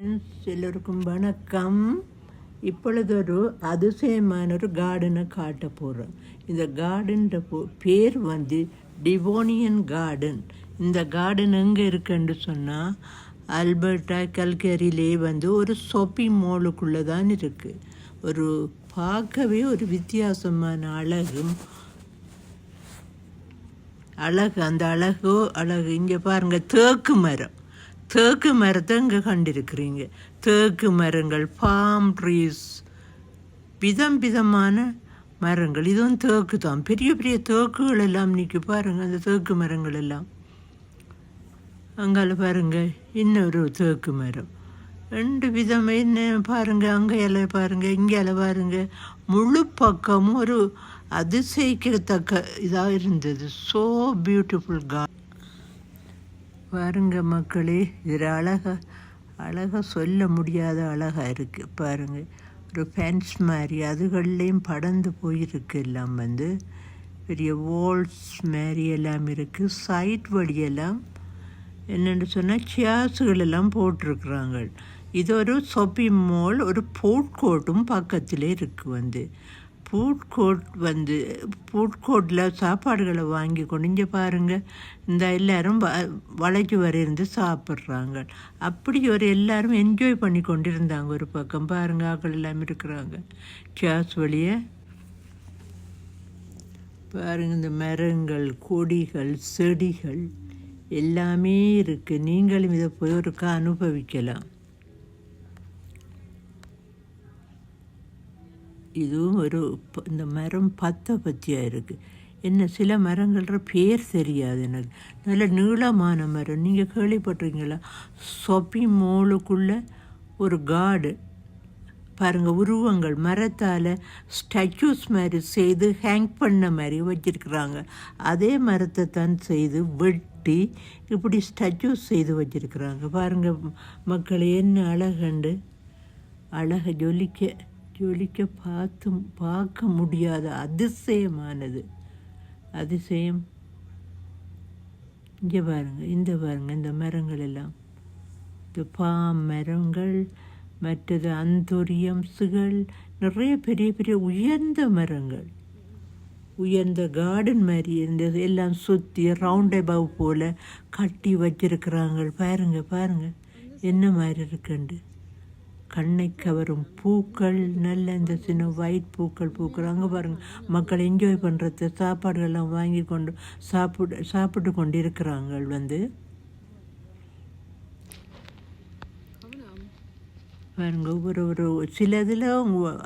எல்லோருக்கும் வணக்கம். இப்பொழுது ஒரு அதிசயமான ஒரு கார்டனை காட்ட போகிறோம். இந்த கார்டன்ற பேர் டிவோனியன் கார்டன். இந்த கார்டன் எங்கே இருக்குன்னு சொன்னால் அல்பர்டா கல்கரியிலே ஒரு ஷாப்பிங் மாலுக்குள்ளே தான் இருக்குது. ஒரு பார்க்கவே ஒரு வித்தியாசமான அழகு அந்த அழகு இங்கே பாருங்கள், தேக்கு மரத்தை இங்கே கண்டிருக்கிறீங்க. தேக்கு மரங்கள், பாம் ட்ரீஸ், விதமான மரங்கள். இதுவும் தேக்கு தான். பெரிய பெரிய தேக்குகள் எல்லாம் நிற்க பாருங்கள். அந்த தேக்கு மரங்கள் எல்லாம் அங்கால பாருங்கள். இன்னொரு தேக்கு மரம், ரெண்டு விதம் என்ன பாருங்கள். அங்கே பாருங்கள், இங்கே பாருங்கள். முழு பக்கமும் ஒரு அதிசயிக்கத்தக்க இதாக இருந்தது. ஸோ பியூட்டிஃபுல் கார்டன் பாருங்க மக்களே. இதில் அழகாக சொல்ல முடியாத அழகாக இருக்குது பாருங்கள். ஒரு ஃபென்ஸ் மாதிரி அதுகள்லேயும் படர்ந்து போயிருக்கு. எல்லாம் பெரிய வால்ஸ் மாதிரி எல்லாம் இருக்குது. சைட் வழியெல்லாம் என்னென்னு சொன்னால் சேர்ஸுகள் எல்லாம் போட்டிருக்குறாங்க. இது ஒரு ஷாப்பிங் மால். ஒரு ஃபுட் கோர்ட்டும் பக்கத்திலே இருக்குது. ஃபுட் கோர்ட்டில் சாப்பாடுகளை வாங்கி கொண்டு இங்கே பாருங்கள். இந்த எல்லோரும் வளைக்கு வரையிருந்து சாப்பிட்றாங்க. அப்படி எல்லோரும் என்ஜாய் பண்ணி கொண்டு இருந்தாங்க. ஒரு பக்கம் பாருங்கள், ஆக்கள் எல்லாம் இருக்கிறாங்க. சேர்ஸ் வழியே பாருங்கள். இந்த மரங்கள், கொடிகள், செடிகள் எல்லாமே இருக்குது. நீங்களும் இதை போய் ஒருக்கா அனுபவிக்கலாம். இதுவும் இந்த மரம் பத்தியாக இருக்குது. என்ன சில மரங்கள பேர் தெரியாது எனக்கு. நல்ல நீளமான மரம். நீங்கள் கேள்விப்பட்டிருக்கீங்களா? ஷாப்பிங் மாலுக்குள்ளே ஒரு கார்டு பாருங்கள். உருவங்கள் மரத்தால் ஸ்டாச்சூஸ் மாதிரி செய்து ஹேங் பண்ண மாதிரி வச்சுருக்குறாங்க. அதே மரத்தை தான் செய்து வெட்டி இப்படி ஸ்டாச்சூஸ் செய்து வச்சுருக்குறாங்க. பாருங்கள் மக்கள், என்ன அழகை ஜொலிக்க பார்க்க முடியாத அதிசயமானது. அதிசயம். இங்கே பாருங்கள், இந்த மரங்கள் எல்லாம், இந்த பாம் மரங்கள், மற்றது அந்தோரியம்ஸுகள், நிறைய பெரிய பெரிய உயர்ந்த மரங்கள், உயர்ந்த கார்டன் மாதிரி இருந்தது. எல்லாம் சுற்றி ரவுண்ட் அபவ் போல் கட்டி வச்சிருக்கிறாங்க. பாருங்கள் என்ன மாதிரி இருக்குண்டு. கண்ணை கவரும் பூக்கள், நல்ல இந்த சின்ன ஒயிட் பூக்கள் பூக்கிறாங்க பாருங்கள். மக்கள் என்ஜாய் பண்ணுறது, சாப்பாடுகள்லாம் வாங்கி கொண்டு சாப்பிட்டு கொண்டு இருக்கிறாங்க. பாருங்க, ஒவ்வொரு சில இதில்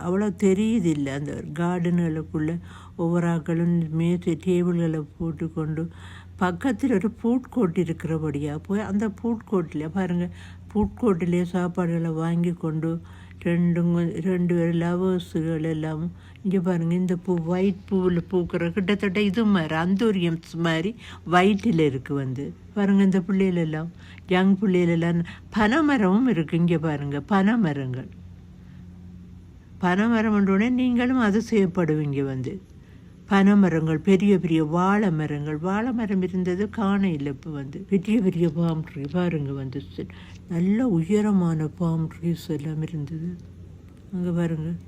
அவ்வளோ தெரியுதில்லை. அந்த கார்டனுகளுக்குள்ளே ஒவ்வொரு ஆக்களும் டேபிள்களை போட்டுக்கொண்டு பக்கத்தில் ஒரு ஃபுட் கோர்ட் இருக்கிறபடியாக போய் அந்த ஃபுட் கோர்ட்டில் பாருங்கள், ஃபுட் கோர்ட்டிலே சாப்பாடுகளை வாங்கி கொண்டு ரெண்டு பேர் லவர்ஸுகள் எல்லாம் இங்கே பாருங்கள். இந்த ஒயிட் பூவில் பூக்கிற கிட்டத்தட்ட இது மாதிரி அந்தோரியம்ஸ் மாதிரி ஒயிட்டில் இருக்குது. பாருங்கள், இந்த பிள்ளைகளெல்லாம் யங் பிள்ளைகளெல்லாம். பனைமரமும் இருக்குது இங்கே பாருங்கள். பனைமரம்ன்றோடனே நீங்களும் அதிசயப்படுவீங்க. பனைமரங்கள், பெரிய பெரிய வாழை மரம் இருந்தது, காண இல்லை. இப்போ பெரிய பெரிய பாம் ட்ரீ பாருங்கள். நல்ல உயரமான பாம் ட்ரீஸ் எல்லாம் இருந்தது. அங்கே பாருங்கள்,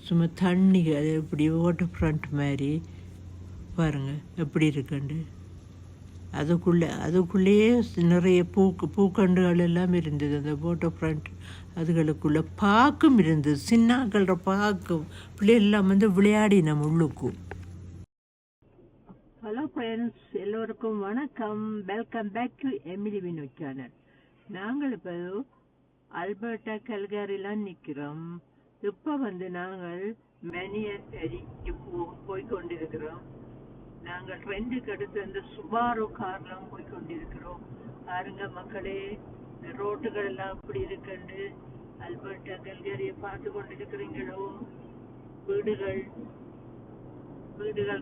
சும்மா தண்ணி அது எப்படி வாட்டர் ஃப்ரண்ட் மாதிரி பாருங்கள் எப்படி இருக்குண்டு. அதுக்குள்ளேயே நிறைய பூக்கண்டுகள் எல்லாம் இருந்தது. அந்த வாட்டர் ஃப்ரண்ட் அதுகளுக்குள்ளே பார்க்கும் இருந்தது. சின்னாக்கள பார்க்கும் பிள்ளைகள்லாம் விளையாடினோம் உள்ளுக்கும். ஹலோ ஃப்ரெண்ட்ஸ், எல்லோருக்கும் வணக்கம். Welcome back to Emily Vinod channel. நாங்கள் இப்போ அல்பர்டா கல்கரிலாம் நிற்கிறோம். இப்போ நாங்கள் மேனியன்டரிக்கு போய்கொண்டிருக்கிறோம். நாங்கள் ரெண்டுக்கு அடுத்து அந்த சுபாரோ கார்லாம் போய்கொண்டிருக்கிறோம். பாருங்க மக்களே, ரோட்டுகள் எல்லாம் அப்படி இருக்குண்டு. அல்பர்டா கல்கரியை பார்த்து கொண்டிருக்கிறீங்களோ? வீடுகள்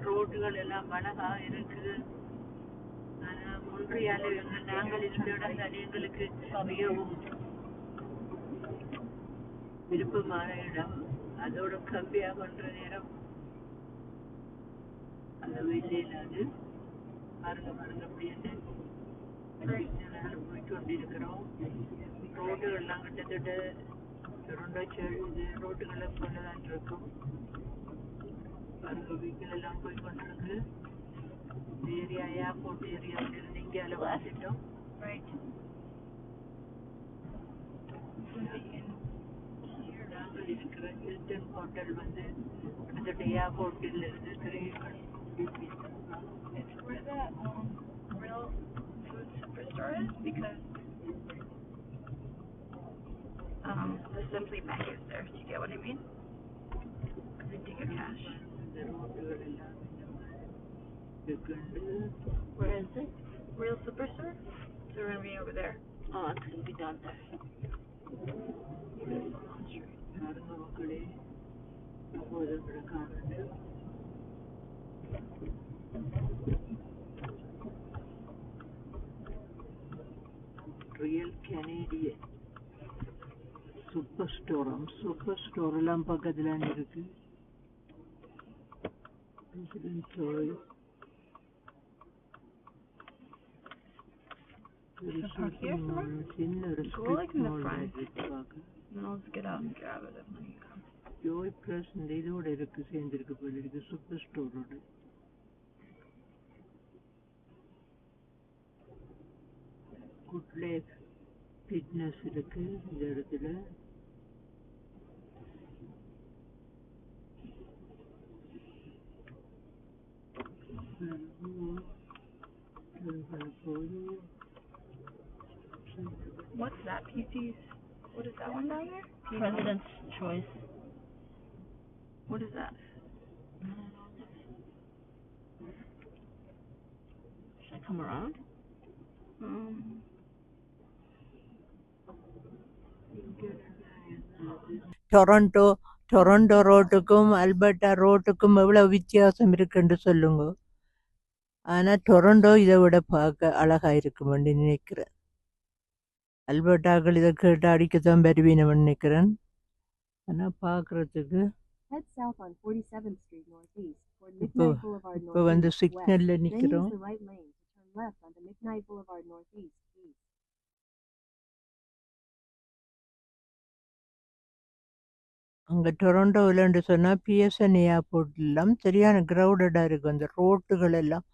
ரோட்டுகள் எல்லாம் அழகா இருக்குது. ஒன்றியால நாங்கள் இந்த இடம் தான் எங்களுக்கு மிகவும் விருப்பமான இடம். அதோட கம்பியா பண்ற நேரம் அந்த வெள்ளையிலாது பாருங்க அப்படி என்ன போய்கொண்டிருக்கிறோம். ரோடுகள்லாம் கிட்டத்தட்ட டொரண்டோ இது ரோட்டுகளை போலதான் இருக்கும். பாருங்க வீக்கில் எல்லாம் போய் கொண்டிருக்கு. ஏரியா ஏர்போர்ட் ஏரியாவில் இருந்து இங்கே வந்துட்டோம். நாங்கள் இருக்கிற ஹில்டன் ஹோட்டல் வந்து கிட்டத்தட்ட ஏர்போர்ட்டில் இருந்து 3 It's where the real food superstore is because the Simply Mac is there. Do you get what I mean? They take your cash. Where is it? Real superstore? So we're gonna be over there. Oh, it's gonna be down there. மக்களே real Canadian super store எல்லாம் பக்கத்துல இருக்கு. சின்ன ஒரு I'll just get out and grab it when you come. Joy plus இந்த இதோட இருக்கு, சேர்ந்துருக்கு போல இருக்கு சூப்பர் ஸ்டோரோட. குட் லைஃப் ஃபிட்னஸ் இருக்கு இந்த இடத்துல. What's that? PC's? What is that one down there? President's Choice. What is that? Should I come around? Toronto ரோட்டுக்கும் அல்பர்டா ரோட்டுக்கும் எவ்வளவு வித்தியாசம் இருக்குன்னு சொல்லுங்க. ஆனா டொரண்டோ இதை விட பார்க்க அழகா இருக்குமென்னு நினைக்கிறேன். அல்பர்டாக்கள் இதை கேட்டு அடிக்கத்தான் வருவீனவன் நினைக்கிறேன். ஆனா பார்க்கறதுக்கு இப்போ வந்து சிக்னல்ல நிக்கிறோம். அங்கே டொரண்டோவில்ன்னு சொன்னால் பிஎஸ்என் ஏர்போர்ட்லாம் சரியான க்ரௌடடாக இருக்கும். அந்த ரோட்டுகள் எல்லாம்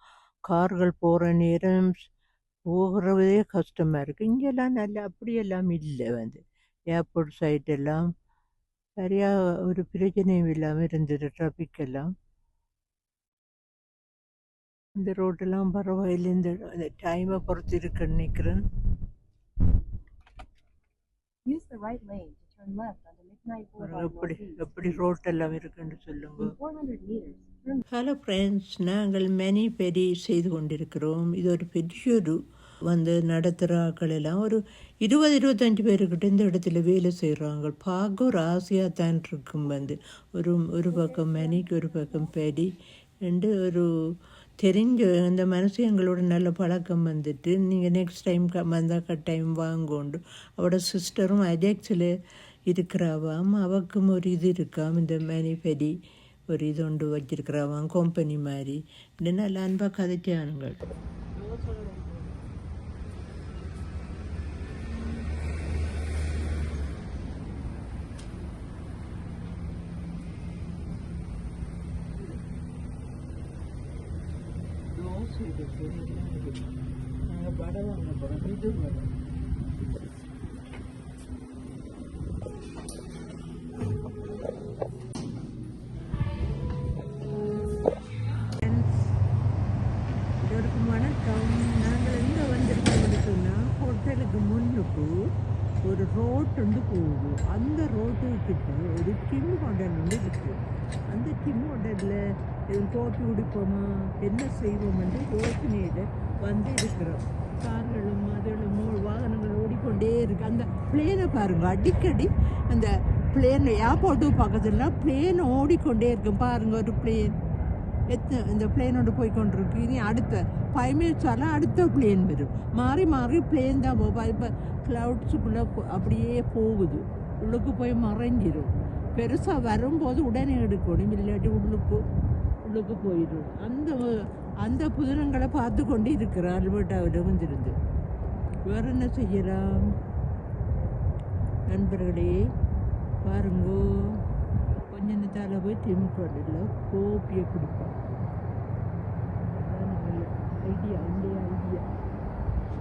கார்கள் போகிற நேரம் போகிறதே கஷ்டமாக இருக்குது. இங்கெல்லாம் நல்லா அப்படியெல்லாம் இல்லை. வந்து ஏர்போர்ட் சைட் எல்லாம் சரியாக ஒரு பிரச்சனையும் இல்லாமல் இருந்தது. ட்ராஃபிக் எல்லாம் இந்த ரோட்டெல்லாம் பரவாயில்லை. இந்த டைமை பொறுத்து இருக்குன்னு நினைக்கிறேன். எப்படி ரோட்டெல்லாம் இருக்குன்னு சொல்லுங்க. ஹலோ ஃப்ரெண்ட்ஸ், நாங்கள் மெனி பெரி செய்து கொண்டிருக்கிறோம். இது ஒரு பெரிய ஒரு வந்து நடத்துகிற ஆக்கள் எல்லாம் ஒரு 20-25 பேருக்கிட்ட இந்த இடத்துல வேலை செய்கிறாங்க. பார்க்க ஒரு ஆசையாக தான் இருக்கும். வந்து ஒரு பக்கம் மெனிக்கு ஒரு பக்கம் பெரி ரெண்டு ஒரு தெரிஞ்ச அந்த மனசு எங்களோட நல்ல பழக்கம் வந்துட்டு நீங்கள் நெக்ஸ்ட் டைம் வந்தால் கட்டாயம் வாங்கோண்டு. அவரோட சிஸ்டரும் அஜெக்ஸில் இருக்கிறாவாம். அவக்கும் ஒரு இது இருக்காம். இந்த மேனிஃபெடி ஒரு இது ஒன்று வச்சிருக்கிறாவாம், கம்பெனி மாதிரி. நல்ல அன்பாக கதைச்சானுங்கள். வடை வாங்க போகிறோம். இது வடை வணக்கம். நாங்கள் எங்கே வந்திருக்கோம்னு சொன்னால் ஹோட்டலுக்கு முன்னுக்கு ஒரு ரோட்டு வந்து போகுது. அந்த ரோட்டுக்கிட்ட ஒரு டிம் ஹோட்டல் வந்து இருக்குது. அந்த டிம் ஹோட்டலில் கோப்பி குடிப்போமா என்ன செய்வோம்னு யோசனையில் வந்து இருக்கிறோம். கார்களும் அதுகளும் வாகனங்கள் ஓடிக்கொண்டே இருக்குது. அந்த பிளேனை பாருங்கள், அடிக்கடி அந்த பிளேன் ஏர்போர்ட்டு பக்கத்துலாம் பிளேன் ஓடிக்கொண்டே இருக்கும். பாருங்கள், ஒரு பிளேன் இந்த பிளேனோடு போய் கொண்டிருக்கு. இனி அடுத்த 5 மினிட்ஸால அடுத்த பிளேன் வரும். மாறி மாறி பிளேன் தான் போகும். இப்போ க்ளவுட்ஸுக்குள்ளே அப்படியே போகுது. உள்ளுக்கு போய் மறைஞ்சிடும். பெருசாக வரும்போது உடனே எடுக்கணும், இல்லாட்டி உள்ளுக்கு போயிடும். அந்த புதினங்களை பார்த்து கொண்டு இருக்கிறார் அல்பர்டாவில் வந்துருந்து. வேறு என்ன செய்யலாம்? நண்பர்களே பாருங்கோ, கொஞ்ச நேரத்தால் போய் தெம்பில் கோப்பியை குடிப்போம். ஐடியா இல்லையா ஐடியா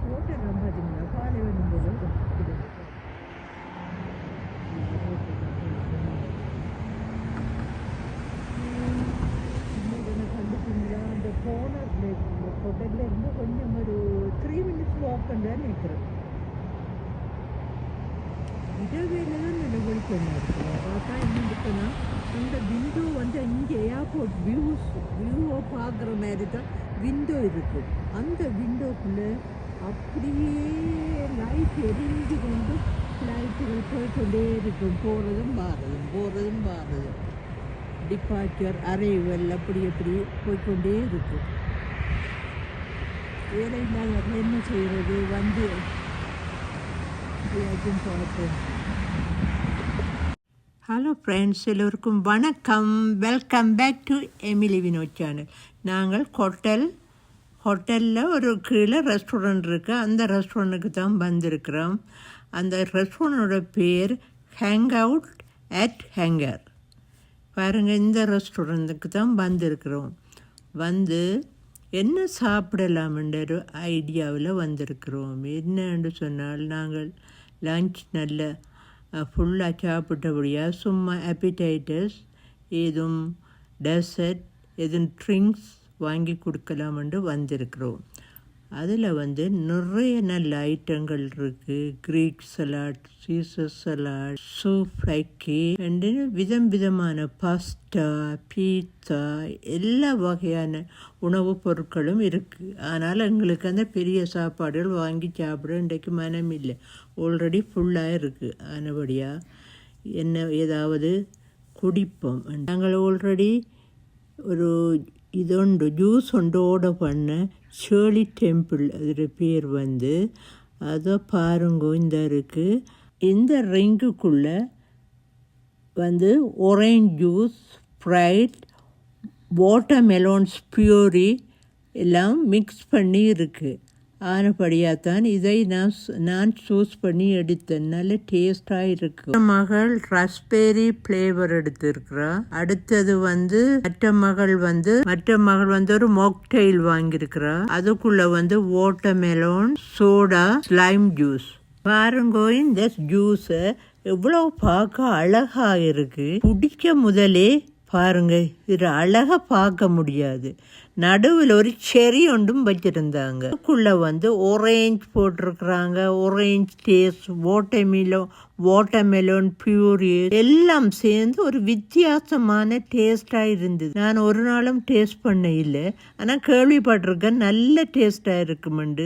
ஹோட்டல்லாம் பார்த்தீங்கன்னா காலை வரும்போது கண்டுப்பீங்களா? அந்த கோனர்ல ஹோட்டலில் இருந்து கொஞ்சம் ஒரு 3 minutes வாக் பண்ணுறேன்னு நினைக்கிறேன். இடவேல தான் நல்ல வெளிச்சமாக இருக்குது. பார்த்தா என்ன இருக்குன்னா, அந்த விண்டோ வந்து இங்கே ஏர்போர்ட் வியூவை பார்க்குற மாதிரி தான் விண்டோ இருக்குது. அந்த விண்டோக்குள்ளே அப்படியே லைட் எரிஞ்சு கொண்டு ஃப்ளைட்டுகள் போய்கொண்டே இருக்கும். போகிறதும் பாரதும் டிபார்ச்சர் அரைவல் அப்படி போய்கொண்டே இருக்கும். வேலை இல்லாத என்ன செய்கிறது, வந்து பார்ப்போம். ஹலோ ஃப்ரெண்ட்ஸ், எல்லோருக்கும் வணக்கம். Welcome back to Emily Vinod channel. நாங்கள் ஹோட்டலில் ஒரு கீழே ரெஸ்டாரண்ட் இருக்குது. அந்த ரெஸ்டாரண்ட்டுக்கு தான் வந்திருக்கிறோம். அந்த ரெஸ்டாரண்ட்டோட பேர் ஹேங் அவுட் அட் ஹேங்கர். பாருங்கள், இந்த ரெஸ்டாரண்ட்டுக்கு தான் வந்திருக்கிறோம். வந்து என்ன சாப்பிடலாம்ன்ற ஒரு ஐடியாவில் வந்திருக்கிறோம். என்னன்னு சொன்னால், நாங்கள் லஞ்ச் நல்ல ஃபுல்லாக சாப்பிட்டபடியாக சும்மா அப்பிடைட்டர்ஸ் எதுவும் டெசர்ட் எதுவும் ட்ரிங்க்ஸ் வாங்கி கொடுக்கலாமென்று வந்திருக்கிறோம். அதில் வந்து நிறைய நல்ல ஐட்டங்கள் இருக்குது. Greek salad, Caesar salad, souvlaki and விதமான பாஸ்டா, பீட்சா, எல்லா வகையான உணவுப் பொருட்களும் இருக்குது. ஆனால் எங்களுக்கு அந்த பெரிய சாப்பாடுகள் வாங்கி சாப்பிட இன்றைக்கு மனம் இல்லை. ஆல்ரெடி ஃபுல்லாக இருக்குது. ஆனபடியாக என்ன ஏதாவது குடிப்போம். நாங்கள் ஆல்ரெடி ஒரு ஜூஸ் ஆர்டர் பண்ண ஷேர்லி டெம்பிள், அதோட பேர் வந்து அதை பாருங்க. இந்த இருக்குது. இந்த ரிங்குக்குள்ளே வந்து ஆரஞ்ச் ஜூஸ், ஸ்ப்ரைட், வாட்டர்மெலோன்ஸ் பியூரி எல்லாம் மிக்ஸ் பண்ணி இருக்குது. ஆனபடியாக தான் இதை நான் சூஸ் பண்ணி எடுத்தேன். நல்ல டேஸ்டாக இருக்குது. மகள் ரஸ்பெரி ஃப்ளேவர் எடுத்திருக்கிறா. அடுத்தது வந்து மற்ற மகள் வந்து ஒரு மாக்டெயில் வாங்கியிருக்கிறா. அதுக்குள்ள வந்து வாட்டர்மெலோன், சோடா, ஸ்லைம் ஜூஸ். பாருங்க, இந்த ஜூஸை எவ்வளோ பார்க்க அழகாக இருக்குது. குடிக்க முதலே பாருங்க, இது அழகாக பார்க்க முடியாது. நடுவில் ஒரு செரி ஒன்றும் வச்சுருந்தாங்க. அதுக்குள்ளே வந்து ஆரேஞ்ச் போட்டிருக்கிறாங்க. ஆரேஞ்ச் டேஸ்ட், வாட்டர்மெலோன் பியூரி எல்லாம் சேர்ந்து ஒரு வித்தியாசமான டேஸ்டாக இருந்தது. நான் ஒரு நாளும் டேஸ்ட் பண்ண இல்லை, ஆனால் கேள்விப்பட்டிருக்கேன் நல்ல டேஸ்டாக இருக்குமெண்டு.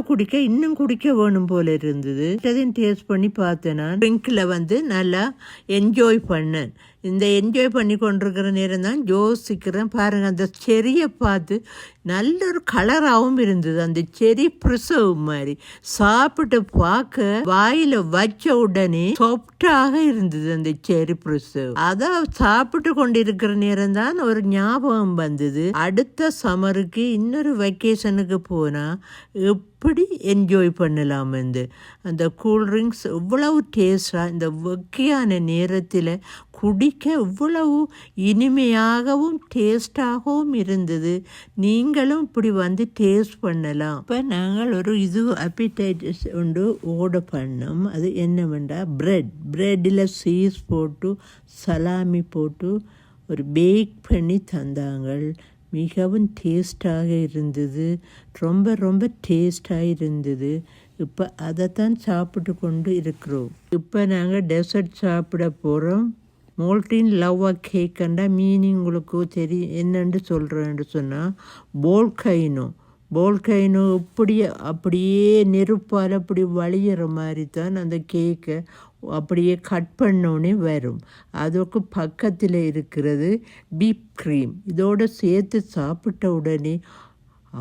குடிக்க இன்னும் குடிக்க வேணும் போல இருந்தது. அதையும் டேஸ்ட் பண்ணி பார்த்தேன். நான் ட்ரிங்கில் வந்து நல்லா என்ஜாய் பண்ணேன். இந்த என்ஜாய் பண்ணி கொண்டிருக்கிற நேரம் தான் யோசிக்கிறேன். பாருங்கள், அந்த செரியை பார்த்து நல்ல ஒரு கலராகவும் இருந்தது. அந்த செரி ப்ரிசர்வ் மாதிரி சாப்பிட்டு பார்க்க வாயில் வச்ச உடனே சாஃப்டாக இருந்தது அந்த செரி ப்ரிசர்வ். அதை சாப்பிட்டு கொண்டிருக்கிற நேரம் தான் ஒரு ஞாபகம் வந்தது. அடுத்த சம்மருக்கு இன்னொரு வெக்கேஷனுக்கு போனால் எப்படி என்ஜாய் பண்ணலாம். அந்த கூல்ட்ரிங்க்ஸ் இவ்வளவு டேஸ்டாக இந்த வெக்கையான நேரத்தில் குடிக்க இவ்வளவு இனிமையாகவும் டேஸ்டாகவும் இருந்தது. நீங்களும் இப்படி வந்து டேஸ்ட் பண்ணலாம். இப்போ நாங்கள் ஒரு அப்பிடைட்டர்ஸ் ஒன்று ஆர்டர் பண்ணோம். அது என்னவென்றால் ப்ரெட்டில் சீஸ் போட்டு சலாமி போட்டு ஒரு பேக் பண்ணி தந்தாங்க. மிகவும் டேஸ்டாக இருந்தது. ரொம்ப டேஸ்டாக இருந்தது. இப்போ அதைத்தான் சாப்பிட்டு கொண்டு இருக்கிறோம். இப்போ நாங்கள் டெசர்ட் சாப்பிட போகிறோம். மோல்டின் லவ்வா கேக்கண்டா மீனிங் உங்களுக்கு தெரியும் என்னென்று சொல்கிறேன்னு சொன்னால், போல்கைனோ அப்படியே நெருப்பால் அப்படி வழியிற மாதிரி தான் அந்த கேக்கை அப்படியே கட் பண்ணோன்னே வரும். அதுக்கு பக்கத்தில் இருக்கிறது பீப் க்ரீம். இதோடு சேர்த்து சாப்பிட்ட உடனே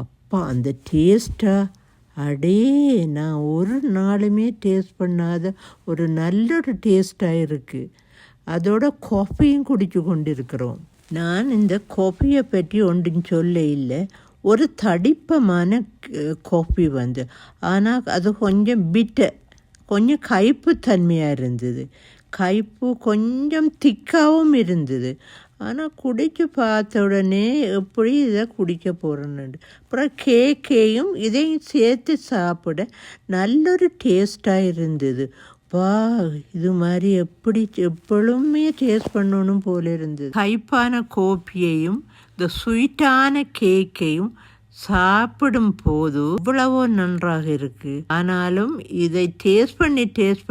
அப்பா அந்த டேஸ்ட்டாக அடே நான் ஒரு நாளுமே டேஸ்ட் பண்ணாத ஒரு நல்ல ஒரு டேஸ்ட்டாக இருக்குது. அதோட காஃபியும் குடிச்சு கொண்டிருக்கிறோம். நான் இந்த காஃபியை பற்றி ஒன்றும் சொல்ல இல்லை. ஒரு தடிப்பமான காஃபி வந்து, ஆனால் அது கொஞ்சம் பிட்டர் கொஞ்சம் கைப்பு தன்மையாக இருந்தது, கைப்பு கொஞ்சம் திக்காகவும் இருந்தது. ஆனால் குடிச்சு பார்த்த உடனே எப்படி இதை குடிக்க போகிறேன்னு. அப்புறம் கேக்கையும் இதையும் சேர்த்து சாப்பிட நல்லொரு டேஸ்ட்டாக இருந்தது. வா, இது மாதிரி எப்பொழுதுமே டேஸ்ட் பண்ணணும் போல இருந்தது. கைப்பான கோப்பியையும் இந்த ஸ்வீட்டான கேக்கையும் சாப்பிடும் போது இவ்வளவோ நன்றாக இருக்கு. ஆனாலும் இதை டேஸ்ட்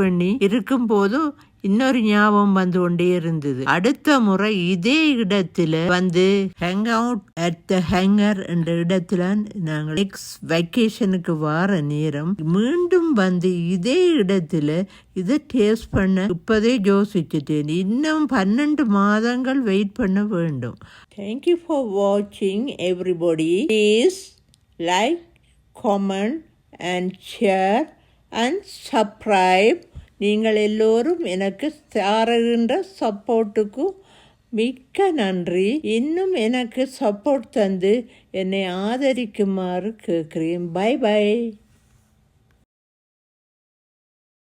பண்ணி இருக்கும் போது இன்னொரு ஞாபகம் வந்து கொண்டே இருந்தது. அடுத்த முறை இதே இடத்துல வந்து hang out at the hanger என்ற இடத்துல நாங்கள் நெக்ஸ்ட் வெக்கேஷனுக்கு வார நேரம் மீண்டும் வந்து இதே இடத்துல இதை டேஸ்ட் பண்ண இப்போதே யோசிச்சுட்டேன். இன்னும் 12 மாதங்கள் வெயிட் பண்ண வேண்டும். தேங்க்யூ ஃபார் வாட்சிங் everybody. Please like, comment and share and subscribe. நீங்கள் எல்லோரும் எனக்கு தருகின்ற சப்போர்ட்டுக்கு மிக்க நன்றி. இன்னும் எனக்கு சப்போர்ட் தந்து என்னை ஆதரிக்குமாறு கேட்குறேன். Bye by.